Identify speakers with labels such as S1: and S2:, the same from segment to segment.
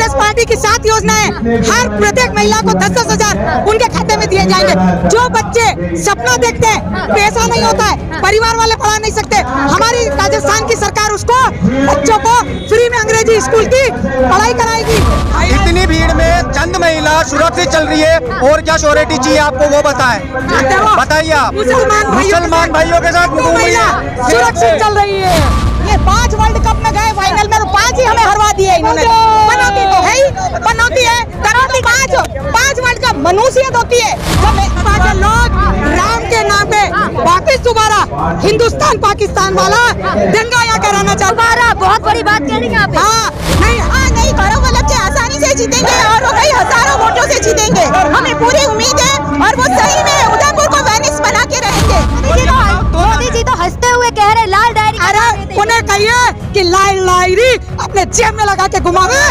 S1: Congress party की 7 योजनाएं हर प्रत्येक महिला को 10-10 हजार उनके खाते में दिए जाएंगे। जो बच्चे सपना देखते हैं, पैसा नहीं होता है, परिवार वाले पढ़ा नहीं सकते, हमारी राजस्थान की सरकार उसको बच्चों को फ्री में अंग्रेजी स्कूल की पढ़ाई कराएगी।
S2: इतनी भीड़ में चंद महिला सुरक्षित चल रही है, और क्या श्योरिटी चाहिए आपको वो बताएं, बताइए आप। मुसलमान भाइयों के साथ
S1: सुरक्षित चल रही है। ये 5 वर्ल्ड कप में गए फाइनल में, 5 ही हमें हरवा दिए इन्होंने। पनौती तो है ही, पनौती है, करौती 5 वर्ल्ड कप मनुष्यत होती है। जब 5 लोग राम के नाम पे वापिस दोबारा हिंदुस्तान पाकिस्तान वाला दंगा यहाँ कराना चाहता है।
S3: बहुत बड़ी बात कह रही हैं आप।
S1: हाँ नहीं, गौरव वल्लभ जी आसानी से जीतेंगे और वो कई हजारों वोटों से जीतेंगे, हमें पूरी उम्मीद है। और वो सही में उदयपुर को वेनिस बना के रहेंगे।
S3: मोदी जी तो हंसते हुए कह रहे लाल डायरी।
S1: अरे उन्हें कहिए कि लाल डायरी अपने जेब में लगा के घुमावे।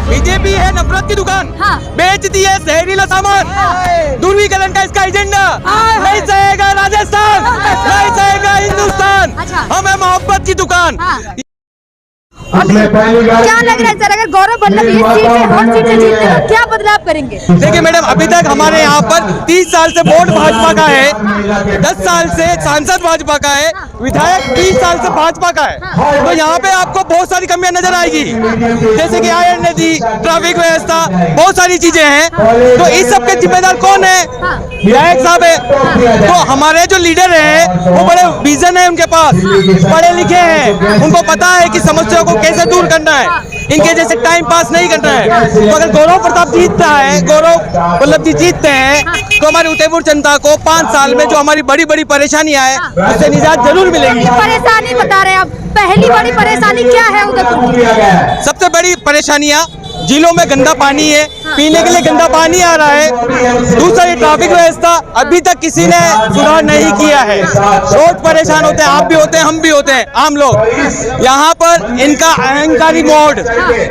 S2: बीजेपी है नफरत की दुकान, बेचती है जहरीला सामान, दूरवीकरण का इसका एजेंडा। नहीं सहेगा राजस्थान, नहीं सहेगा हिंदुस्तान, हमें मोहब्बत की दुकान।
S3: क्या लग रहा है सर, अगर गौरव वल्लभ इस सीट से हर सीट से जीतते हैं तो क्या बदलाव करेंगे?
S2: देखिए मैडम, अभी तक हमारे यहाँ पर 30 साल से वोट भाजपा का है, 10 साल से सांसद भाजपा का है, विधायक 30 साल से भाजपा का है। तो यहाँ पे आपको बहुत सारी कमियां नजर आएगी, जैसे कि आयरन नदी, ट्रैफिक व्यवस्था, बहुत सारी चीजें हैं। तो इस सब के जिम्मेदार कौन है? विधायक साहब है। तो हमारे जो लीडर हैं वो बड़े विजन है, उनके पास पढ़े लिखे हैं, उनको पता है कि समस्या को कैसे दूर करना है, इनके जैसे टाइम पास नहीं करना है। तो अगर गौरव प्रताप जीतता है, गौरव वल्लभ जी जीतते हैं, तो हमारी उदयपुर जनता को 5 साल में जो हमारी बड़ी बड़ी परेशानियां है उससे निजात जरूर मिलेगी।
S3: परेशानी बता रहे हैं आप, पहली बड़ी परेशानी क्या है उदयपुर की?
S2: सबसे बड़ी परेशानियां झीलों में गंदा पानी है, पीने के लिए गंदा पानी आ रहा है। दूसरी ट्रैफिक व्यवस्था अभी तक किसी ने सुधार नहीं किया है। रोज परेशान होते हैं, आप भी होते हैं, हम भी होते हैं, आम लोग। यहाँ पर इनका अहंकारी मोड,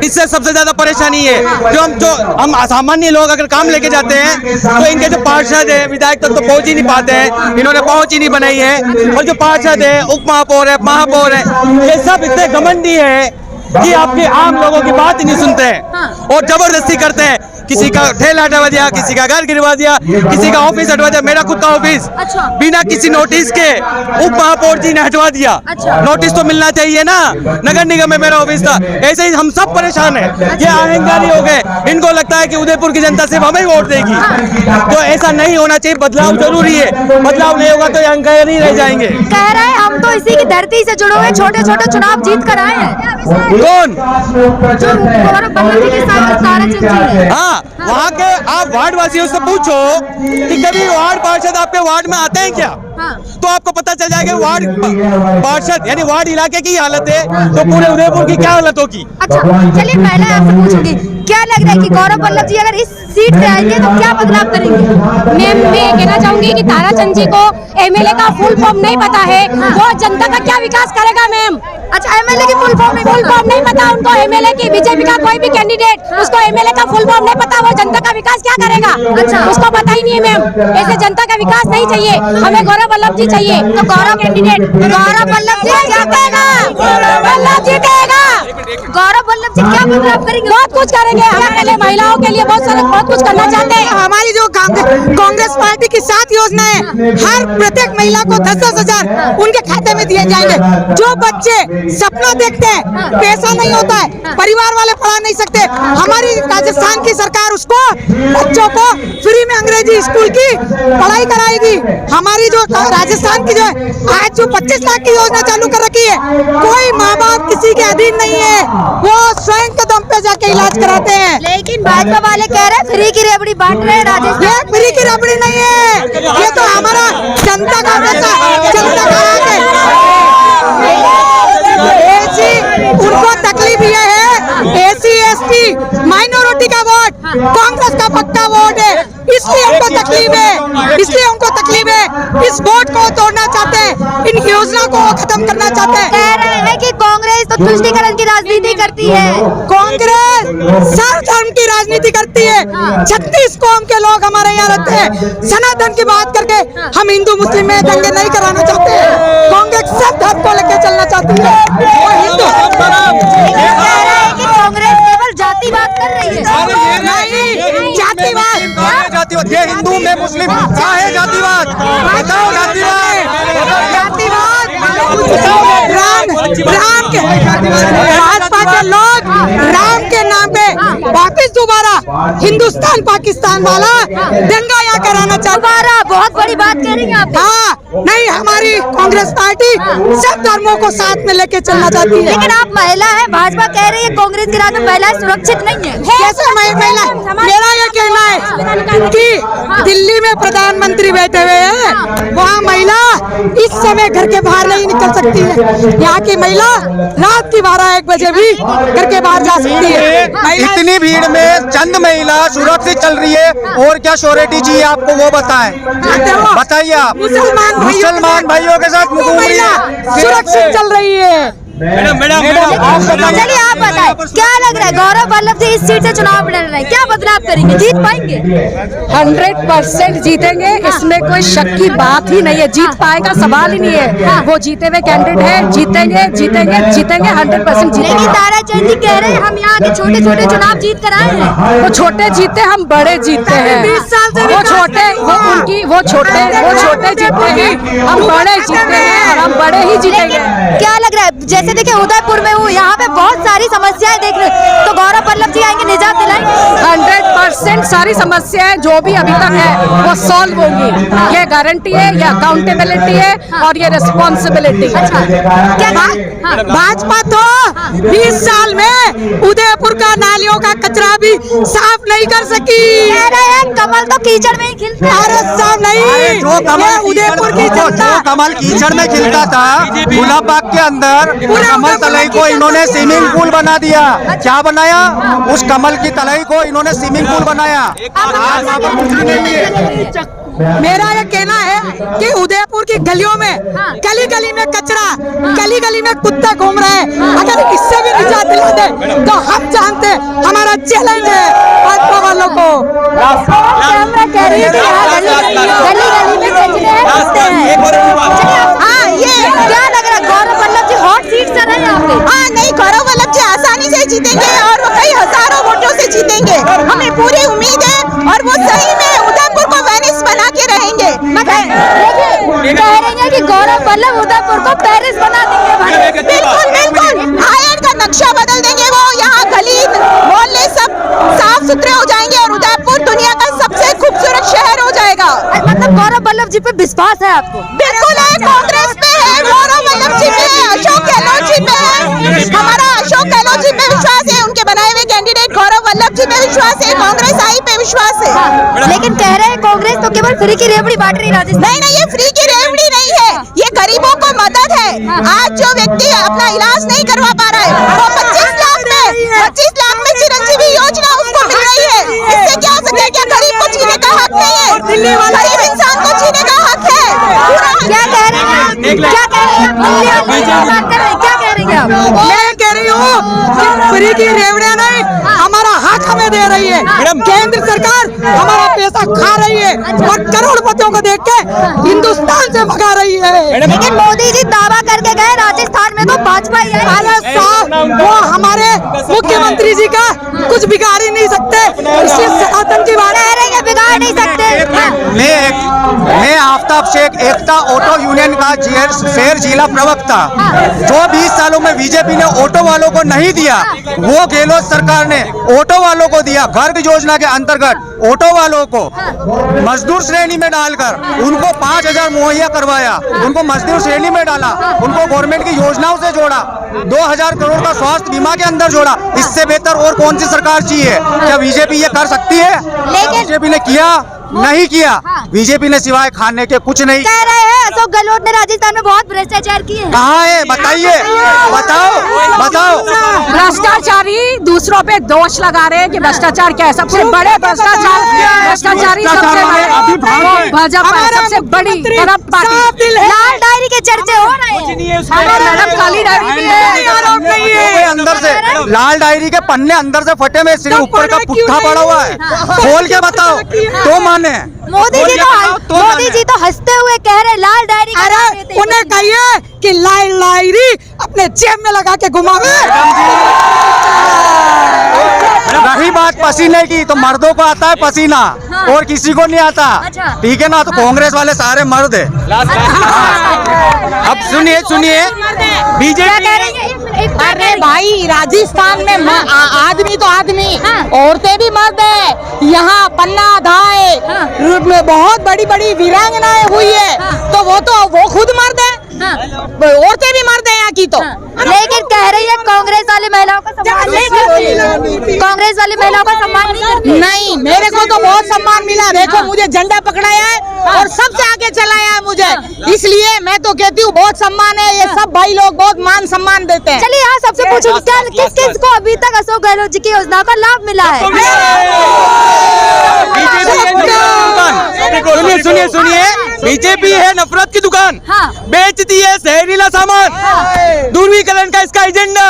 S2: इससे सबसे ज्यादा परेशानी है। जो हम सामान्य लोग अगर काम लेके जाते हैं तो इनके जो पार्षद है, विधायक तक तो पहुंच ही नहीं पाते हैं, इन्होंने पहुंच ही नहीं बनाई है। और जो पार्षद है, उप महापौर है, महापौर है, ये सब इतने घमंडी है कि आपके आम लोगों की बात ही नहीं सुनते हैं और जबरदस्ती करते हैं। किसी का ठेला हटवा दिया, किसी का घर गिरवा दिया, किसी का ऑफिस हटवा दिया। मेरा खुद का ऑफिस बिना किसी नोटिस के उप महापौर जी ने हटवा दिया। नोटिस तो मिलना चाहिए ना, नगर निगम में मेरा ऑफिस था। ऐसे ही हम सब परेशान हैं, ये अहंकारी हो गए। इनको लगता है कि उदयपुर की जनता सिर्फ हमें वोट देगी, तो ऐसा नहीं होना चाहिए। बदलाव जरूरी है, बदलाव नहीं होगा तो अहंकारी रह जाएंगे।
S3: कह रहे हैं हम तो इसी की धरती से जुड़े हुए, छोटे छोटे चुनाव जीत कर आए हैं।
S2: कौन?
S3: जो गौरव वल्लभ जी के साथ ताराचंद जी है।
S2: हाँ, वहाँ के आप वार्ड वासियों से पूछो कि कभी वार्ड पार्षद आपके वार्ड में आते हैं क्या? तो आपको पता चल जाएगा वार्ड पार्षद यानी वार्ड इलाके की हालत है तो पूरे उदयपुर की क्या हालत होगी।
S3: अच्छा चलिए, पहले आपसे पूछूंगी, क्या लग रहा है कि गौरव वल्लभ जी अगर इस सीट से आएंगे तो क्या बदलाव करेंगे?
S4: मैं कहना चाहूंगी कि ताराचंद जी को एमएलए का फुल फॉर्म नहीं पता है, वो जनता का क्या विकास करेगा मैम?
S3: अच्छा, एमएलए की फुल फॉर्म
S4: नहीं पता उनको, एमएलए की बीजेपी का कोई भी कैंडिडेट उसको एमएलए का फुल फॉर्म नहीं पता, वो जनता का विकास क्या करेगा?
S3: अच्छा,
S4: उसको पता ही नहीं है मैम। ऐसे जनता का विकास नहीं चाहिए, हमें गौरव वल्लभ जी चाहिए।
S3: तो गौरव कैंडिडेट गौरव वल्लभ जी क्या कहेगा?
S4: वल्लभ जी कहेगा
S3: गौरव वल्लभ जी क्या बदलाव करेंगे?
S4: बहुत कुछ करेंगे, हमारे लिए महिलाओं के लिए बहुत कुछ करना चाहते हैं।
S1: हमारी जो कांग्रेस पार्टी की 7 योजनाएं हर प्रत्येक महिला को 10-10 हजार उनके खाते में दिए जाएंगे। जो बच्चे सपना देखते हैं, पैसा नहीं होता है, परिवार वाले पढ़ा नहीं सकते, हमारी राजस्थान की सरकार उसको बच्चों को फ्री में अंग्रेजी स्कूल की पढ़ाई कराएगी। हमारी जो राजस्थान की जो है आज जो 25 लाख की योजना चालू कर रखी है, कोई माँ बाप किसी के अधीन नहीं है, वो स्वयं के दम पे जाके इलाज कराते हैं।
S3: लेकिन भाजपा वाले कह रहे हैं फ्री की रेवड़ी बांट रहे हैं राजस्थान।
S1: ये फ्री की रेवड़ी नहीं है, ये तो हमारा जनता का पैसा, जनता का हक है। ऐसी उनको तकलीफ ये है, एसी एसटी माइनॉरिटी का वोट कांग्रेस का पक्का वोट है, इसलिए उनको तकलीफ है, इस वोट को तोड़ना चाहते हैं, इन योजना को खत्म करना चाहते हैं।
S3: कह रहे हैं कि कांग्रेस तो तुष्टीकरण की राजनीति करती है।
S1: कांग्रेस सर्व धर्म की राजनीति करती है। 36 कौम के लोग हमारे यहाँ रहते हैं। सनातन की बात करके हम हिंदू मुस्लिम में दंगे नहीं कराना चाहते। कांग्रेस सब धर्म को लेकर चलना चाहती है।
S3: की बात कर रही है।
S1: नहीं, जातिवाद।
S2: जातिवाद, ये हिंदू में मुस्लिम क्या है जातिवाद? बताओ
S1: जातिवाद। राम के भाजपा के लोग राम के नाम पे वापिस दोबारा हिंदुस्तान पाकिस्तान वाला दंगा यहाँ कराना चाहता है।
S3: बहुत बड़ी बात कह रही हैं आप।
S1: हाँ, नहीं, हमारी कांग्रेस पार्टी सब धर्मों को साथ में लेके चलना चाहती है।
S3: लेकिन आप महिला है, भाजपा कह रही है कांग्रेस के राज में महिलाएं सुरक्षित नहीं है।
S1: कैसे महिला? मेरा ये कहना है कि दिल्ली में प्रधानमंत्री बैठे हुए हैं, वहाँ महिला इस समय घर के बाहर नहीं निकल सकती है। यहाँ की महिला रात की 12-1 बजे भी घर के बाहर जा सकती है।
S2: इतनी भीड़ में चंद महिला सुरक्षित चल रही है, और क्या श्योरिटी चाहिए आपको वो बताएं, बताइए आप। मुसलमान भाइयों के साथ
S1: महिला सुरक्षित चल रही है।
S2: मैडम
S3: चलिए आप बताएं, क्या लग रहा है गौरव वल्लभ जी इस सीट से चुनाव लड़ रहे हैं, क्या बदलाव करेंगे, जीत पाएंगे?
S4: 100% जीतेंगे, इसमें कोई शक की बात ही नहीं है। जीत पाएगा सवाल ही नहीं है। वो जीते हुए कैंडिडेट है, जीतेंगे जीतेंगे जीतेंगे, 100% जीतेंगे।
S3: लेकिन ताराचंद जी कह रहे हैं हम यहाँ के छोटे छोटे चुनाव जीत कर आए हैं।
S4: वो छोटे जीते, हम बड़े जीते हैं।
S1: 20 साल से
S4: वो छोटे, वो छोटे जीते हैं, हम बड़े जीते हैं, और हम बड़े ही जीतेंगे।
S3: क्या लग रहा है, जैसे देखिए उदयपुर में हूँ, यहाँ पे बहुत सारी समस्याएं देख रहे हैं, तो गौरव वल्लभ जी आएंगे, निजात दिलाएंगे?
S4: 100% सारी समस्याएं जो भी अभी तक है वो सॉल्व होंगी। ये गारंटी है, ये अकाउंटेबिलिटी है, और ये रिस्पॉन्सिबिलिटी है।
S1: भाजपा तो 20 साल में उदयपुर का नालियों का कचरा भी साफ नहीं कर सकी।
S3: कह रहे हैं कमल तो कीचड़ में ही खिलता है।
S1: अरे साफ नहीं,
S2: जो कमल
S1: उदयपुर की जनता,
S2: जो कमल कीचड़ में खिलता था, गुलाब बाग के अंदर कमल तलई को इन्होंने स्विमिंग पूल बना दिया। क्या बनाया? उस कमल की तलई को इन्होंने स्विमिंग पूल बनाया। आज वहाँ पर कुछ भी नहीं है।
S1: मेरा ये कहना है कि उदयपुर की गलियों में, गली गली में कचरा, गली गली में कुत्ता घूम रहे हैं। अगर इससे भी निजात दिला दे तो हम जानते हैं, हमारा चैलेंज है भाजपा वालों को।
S3: कह रही है कि यहाँ गली गली में कचरे हैं, कुत्ते हैं। हाँ, ये क्या लग रहा है, गौरव वल्लभ जी हॉट सीट से रहे यहाँ पे?
S1: हाँ, नहीं, गौरव वल्लभ जी आसानी से जीतेंगे, और वो कई हजारों वोटों से जीतेंगे। हमें पूरी उम्मीद है, और वो सही में उदयपुर को वेनिस बना के रहेंगे।
S3: देखिए, कह रही है कि गौरव वल्लभ उदयपुर को पेरिस बना देंगे।
S1: बिल्कुल बिल्कुल, आयरन का नक्शा बदल देंगे वो। यहाँ गली मोहल्ले सब साफ सुथरे हो जाएंगे, और उदयपुर दुनिया का सबसे खूबसूरत शहर हो जाएगा।
S3: मतलब गौरव वल्लभ जी पे विश्वास है आपको?
S1: बिल्कुल है, कांग्रेस पे है, गौरव वल्लभ जी पे है, अशोक गहलोत जी पे है। हमारा अशोक गहलोत जी पे विश्वास है, उनके बनाए हुए कैंडिडेट गौरव वल्लभ जी पे विश्वास है, कांग्रेस आई पे विश्वास है।
S3: लेकिन कह रहे हैं कांग्रेस तो केवल फ्री की रेवड़ी बांट रही राजस्थान।
S1: नहीं, ये फ्री की रेवड़ी नहीं है, ये गरीबों को मदद है। आज जो व्यक्ति अपना इलाज नहीं करवा पा रहा है, वो 25 लाख में चिरंजीवी योजना उसको मिल रही है। इससे क्या हो सकता है? क्या गरीब को जीने का हक नहीं है? गरीब इंसान को जीने का हक है।
S3: क्या कह रहे हैं, क्या कह रहे हैं, क्या कह रही हैं आप?
S1: मैं कह रही हूँ फ्री की रेवड़ियाँ नहीं, हमारा हक हमें दे रही है। केंद्र सरकार हमारा पैसा खा रही है, और करोड़पतियों को देख के हिंदुस्तान से भगा रही है।
S3: लेकिन मोदी जी दावा करके गए राजस्थान में तो भाजपा ही है।
S1: अरे साहब, वो हमारे मुख्यमंत्री जी का कुछ बिगाड़ ही नहीं सकते। इसी सनातन की बात
S3: कह रहे हैं बिगाड़ नहीं सकते।
S2: मैं आफ्ताब शेख, एकता ऑटो यूनियन का शहर जिला प्रवक्ता, जो 20 सालों में बीजेपी ने ऑटो वालों को नहीं दिया, वो गहलोत सरकार ने ऑटो वालों को दिया। गर्ग योजना के अंतर्गत ऑटो वालों को मजदूर श्रेणी में डालकर उनको 5,000 मुहैया करवाया, उनको मजदूर श्रेणी में डाला, उनको गवर्नमेंट की योजनाओं से जोड़ा, 2,000 करोड़ का स्वास्थ्य बीमा के अंदर जोड़ा। इससे बेहतर और कौन सी सरकार चाहिए? क्या बीजेपी ये कर सकती है? बीजेपी ने किया? नहीं किया। बीजेपी ने सिवाय खाने के कुछ नहीं।
S3: कह रहे हैं अशोक गहलोत ने राजस्थान में बहुत भ्रष्टाचार किए हैं।
S2: कहाँ है? बताइए, बताओ।
S4: भ्रष्टाचारी दूसरों पे दोष लगा रहे हैं कि भ्रष्टाचार क्या है। सबसे बड़े भ्रष्टाचारी सबसे बड़े भाजपा है, सबसे बड़ी करप्ट पार्टी।
S3: लाल डायरी के चर्चे हो रहे हैं।
S4: मैडम काली डायरी भी है
S2: अंदर से, लाल डायरी के पन्ने अंदर से फटे में, सिर्फ ऊपर का पुट्ठा पड़ा हुआ है। खोल के बताओ तो माने।
S3: मोदी जी तो हंसते हुए कह रहे लाल डायरी।
S1: अरे उन्हें कहिए कि लाल डायरी अपने जेब में लगा के घुमावे।
S2: बात पसीने की, तो मर्दों को आता है पसीना और किसी को नहीं आता।
S3: अच्छा।
S2: ठीक है ना, तो कांग्रेस वाले सारे मर्द है। अब सुनिए सुनिए,
S3: क्या
S2: बीजेपी
S3: कह रही है?
S1: अरे भाई, राजस्थान में आदमी तो आदमी, औरतें भी मर्द है। यहाँ पन्ना धाए में बहुत बड़ी बड़ी वीरांगनाएं हुई है, तो वो खुद मर्द है, औरतें भी मर्द है यहाँ की तो।
S3: लेकिन कह रही है कांग्रेस वाली महिलाओं का सम्मान नहीं करती। कांग्रेस वाली महिलाओं का सम्मान नहीं करती।
S1: नहीं, मेरे को तो बहुत सम्मान मिला। देखो, मुझे झंडा पकड़ाया है और सबसे आगे चलाया है मुझे, इसलिए मैं तो कहती हूँ बहुत सम्मान है। ये सब भाई लोग बहुत मान सम्मान देते हैं।
S3: चलिए यहाँ सबसे पूछूं, क्या किस किस को अभी तक अशोक गहलोत जी की योजनाओं का लाभ मिला है?
S2: सुनिए सुनिए सुनिए, बीजेपी है नफरत की दुकान, बेचती है जहरीला सामान, दूरवीकरण का इसका एजेंडा।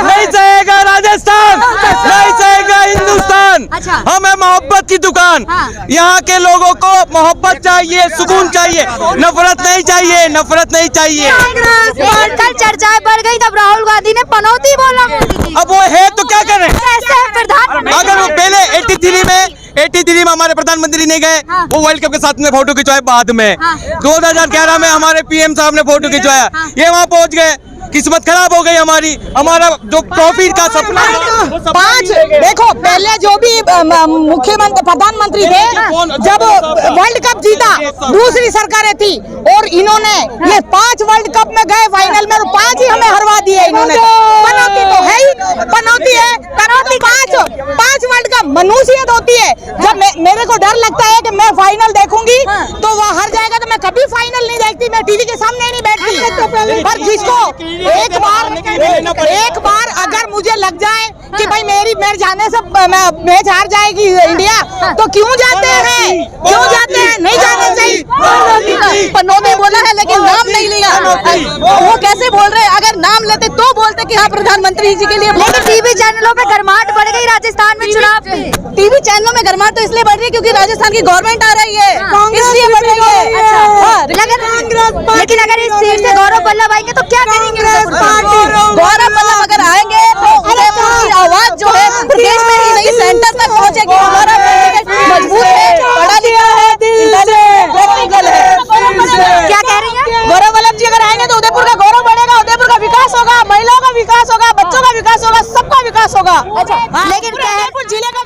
S2: नहीं सहेगा राजस्थान, नहीं सहेगा हिंदुस्तान।
S3: अच्छा।
S2: हमें मोहब्बत की दुकान। यहाँ के लोगों को मोहब्बत चाहिए, सुकून चाहिए, नफरत नहीं चाहिए, नफरत नहीं चाहिए।
S3: लेकिन कल चर्चाएं बढ़ गई जब राहुल गांधी ने पनौती बोला मोदी जी।
S2: अब वो है तो क्या करें?
S3: कैसे है प्रधानमंत्री?
S2: अगर वो पहले 83 में हमारे प्रधानमंत्री नहीं गए, वो वर्ल्ड कप के साथ में फोटो खिंचवाए बाद में। 2011 में हमारे पीएम साहब ने फोटो खिंचवाया, ये वहाँ पहुँच गए। किस्मत खराब हो गई हमारी, हमारा जो ट्रॉफी का सपना।
S1: देखो, पहले जो भी मुख्यमंत्री प्रधानमंत्री थे, जब वर्ल्ड कप जीता दूसरी सरकारें थी, और इन्होंने ये 5 वर्ल्ड कप में गए फाइनल में, 5 ही हमें हरवा दिए इन्होंने। पनौती तो है ही, पनौती है। पनौती 5 वर्ल्ड कप मनुष्यत होती है। जब मेरे को डर लगता है कि मैं फाइनल देखूंगी तो वो हार जाएगा, तो मैं कभी फाइनल नहीं देखती, मैं टीवी के सामने नहीं बैठती। पर जिसको एक बार अगर मुझे लग जाए कि भाई मेरी मैच जाने से मैच हार जाएगी इंडिया, तो क्यों जाते हैं? क्यों जाते हैं? नहीं जाना चाहिए।
S4: पनौती बोला है लेकिन नाम नहीं लिया। वो कैसे बोल रहे हैं? अगर नाम लेते तो बोलते कि हाँ प्रधानमंत्री जी के लिए।
S3: लेकिन टीवी चैनलों पे गर्माहट बढ़ गई राजस्थान में चुनाव की।
S4: टीवी चैनलों में गर्माहट तो इसलिए बढ़ रही है क्योंकि राजस्थान की गवर्नमेंट आ रही है, इसलिए बढ़ रही है।
S3: लेकिन अगर इस सीट से गौरव वल्लभ आएंगे तो क्या करेंगे?
S4: गौरव वल्लभ अगर आएंगे तो उनकी आवाज जो है प्रदेश में ही नहीं सेंटर तक पहुंचेगी। हमारा मजबूत है, पढ़ा लिखा है, प्रैक्टिकल है।
S3: क्या कह रही है?
S1: गौरव वल्लभ जी अगर आएंगे तो उदयपुर का गौरव बढ़ेगा, उदयपुर का विकास होगा, महिलाओं का विकास होगा, बच्चों का विकास होगा, सबका विकास होगा।
S3: लेकिन
S1: उदयपुर जिले का